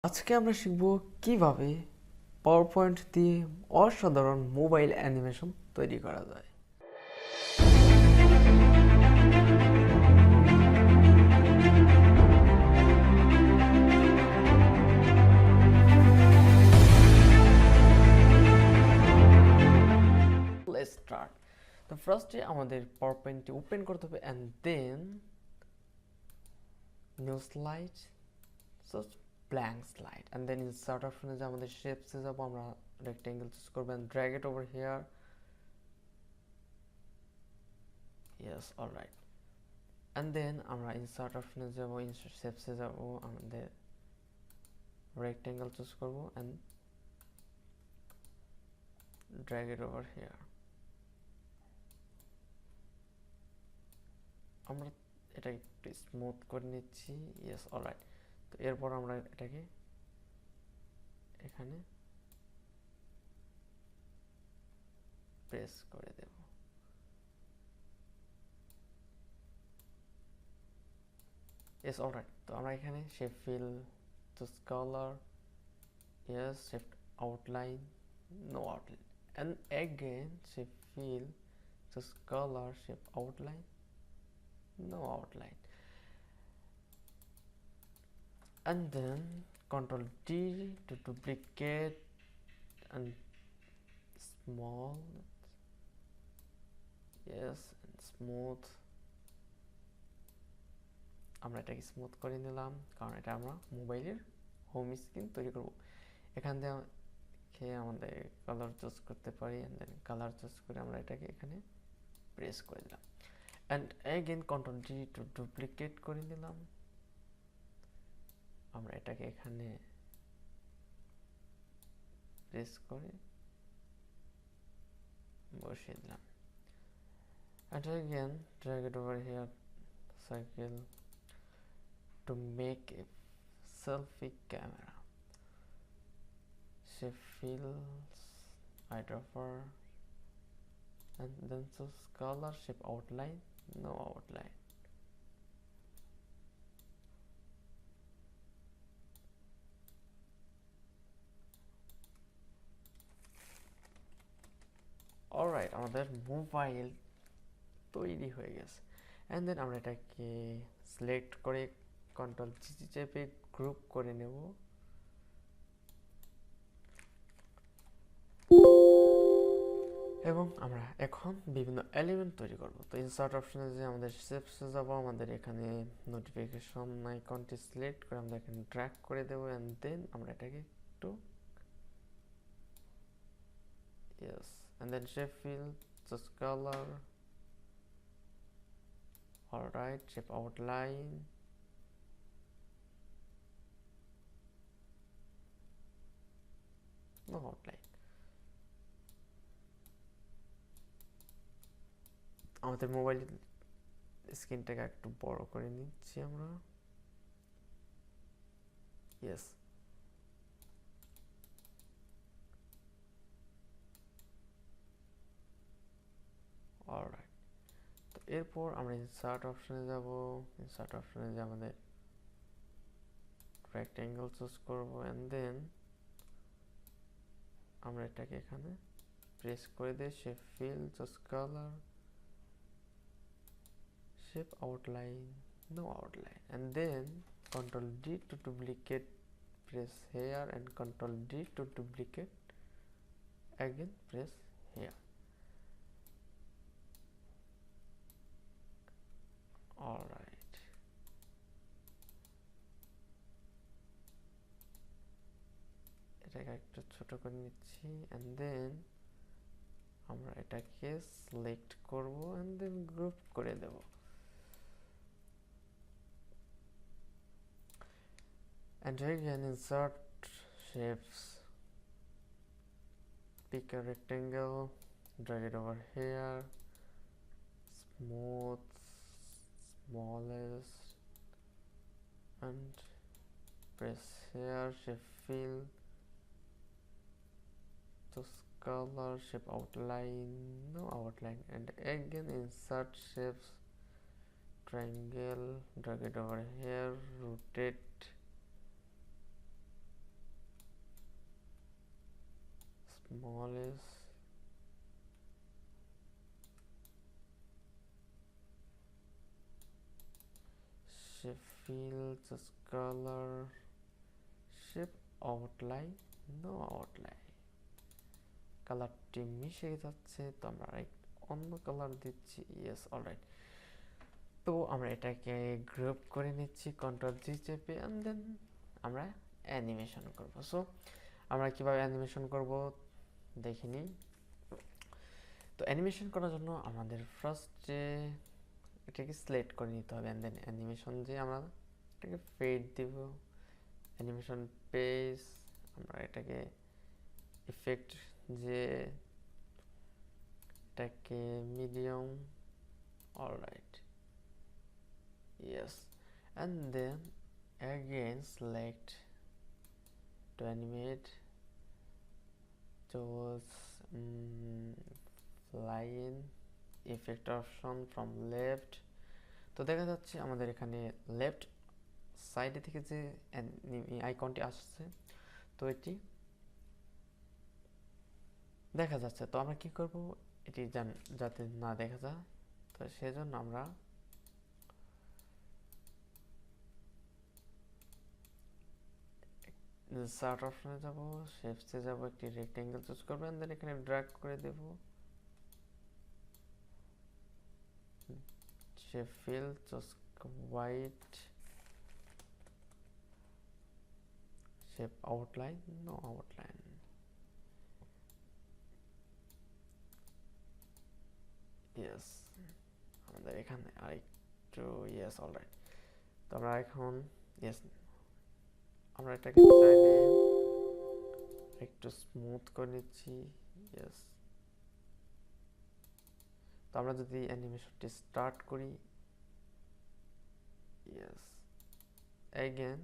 আজকে আমরা শিখব কিভাবে পাওয়ারপয়েন্ট দিয়ে অসাধারণ মোবাইল অ্যানিমেশন তৈরি করা যায়। Let's start. তো ফার্স্টে আমাদের পাওয়ারপয়েন্টটি ওপেন করতে হবে and then new slide, just blank slide, and then insert অপশনে যে আমাদের শেপসে যাব, আমরা রেক্টেঙ্গেল চুজ করব and drag it over here. Yes, all right. And then আমরা insert অপশনে যাব, insert শেপসে যাব, আমাদের rectangle চুজ করব and drag it over here. আমরা এটা একটু স্মুথ করে নিচ্ছি। Yes, alright. তো এরপর আমরা এটাকে এখানে প্রেস করে দেব। Yes, alright. তো আমরা এখানে shape fill, choose colour, yes, shape outline, no outline, and again shape fill, choose color, shape outline, no outline, and then Ctrl D to duplicate and small, yes, and smooth. আমরা এটাকে smooth করে নিলাম কারণ এটা আমরা মোবাইলের home screen তৈরি করব। এখান থেকে আমাদের কালার চুজ করতে পারি and then কালার চুজ করে আমরা এটাকে এখানে প্রেস করে দিলাম and again Ctrl D to duplicate করে নিলাম। আমরা এটাকে এখানে প্রেস করে বসিয়ে দিলাম and again drag it over here, circle to make a selfie camera, shape fills, eyedropper, and then choose color, shape outline, no outline. Alright, আমাদের mobile তৈরি হয়ে গেছে and then আমরা এটাকে সিলেক্ট করে কন্ট্রোল জি চেপে গ্রুপ করে নেব এবং আমরা এখন বিভিন্ন এলিমেন্ট তৈরি করব। তো ইনসার্ট অপশনে যে আমাদের শেপসে যাব, আমাদের এখানে নোটিফিকেশন আইকনটি সিলেক্ট করে আমরা এখানে ড্র্যাগ করে দেব and then আমরা এটাকে একটু yes and then shape fill, choose color, alright, shape outline, no outline. আমাদের মোবাইল স্ক্রিনটাকে একটু বড় করে নিচ্ছি আমরা। Yes, alright. তো এরপর আমরা ইনসার্ট অপশনে যাব, ইনসার্ট অপশনে যে আমাদের রেক্টেঙ্গেল চুজ করব and then আমরা এটাকে এখানে প্রেস করে দিয়ে shape fill, choose colour, shape outline, no outline, and then Ctrl D to duplicate, press here, and Ctrl D to duplicate, again press here. Alright, এটাকে একটু ছোট করে নিচ্ছি and then আমরা এটাকে সিলেক্ট করব and then গ্রুপ করে দেব and again insert shapes, pick a rectangle, drag it over here, smooth, smallest, and press here, shape fill, choose color, shape outline, no outline, and again insert shapes, triangle, drag it over here, rotate, smallest shape fill, just color, shape outline, no outline, কালারটি মিশে যাচ্ছে, তো আমরা অন্য colour দিচ্ছি। Yes, alright. তো আমরা এটাকে গ্রুপ করে নিচ্ছি কন্ট্রোল জি চেপে, এন্ড দেন আমরা অ্যানিমেশন করব। সো আমরা কিভাবে অ্যানিমেশন করব দেখে নিই। তো অ্যানিমেশন করার জন্য আমাদের ফার্স্টে এটাকে সিলেক্ট করে নিতে হবে, এন্ড দেন অ্যানিমেশন যে আমরা এটাকে ফেড দিব, অ্যানিমেশন পেজ, আমরা এটাকে ইফেক্ট যে এটাকে medium, alright, yes, and then again select to animate towards flying effect option from left। তো দেখা যাচ্ছে আমাদের এখানে লেফট সাইডে থেকে যে আইকনটি আসছে, তো এটি দেখা যাচ্ছে। তো আমরা কি করব, এটি যাতে না দেখা যায়, তো সেজন্য আমরা সার্ট অপশনে যাব, শেপসে যাব, একটি রেক্টেঙ্গেল চুজ করব, এন্ড দেন এখানে ড্র্যাগ করে দেব shape fill, choose white, shape outline, no outline, yes, আমাদের এখানে আরেকটু, ইয়েস, অলরাইট। তো আমরা এখন ইয়েস, আমরা এটাকে চাইলে একটু স্মুথ করে নিচ্ছি, ইয়েস। তো আমরা যদি অ্যানিমেশনটি স্টার্ট করি, yes, again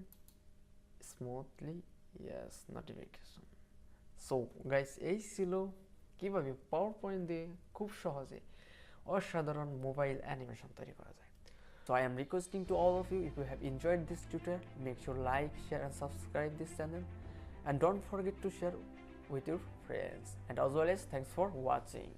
smoothly, yes, notification. So guys, এই ছিল কিভাবে পাওয়ার পয়েন্ট দিয়ে খুব সহজে অসাধারণ মোবাইল অ্যানিমেশন তৈরি করা যায়। So I am requesting to all of you, if you have enjoyed this tutorial, make sure like, share and subscribe this channel, and don't forget to share with your friends. And as always, thanks for watching.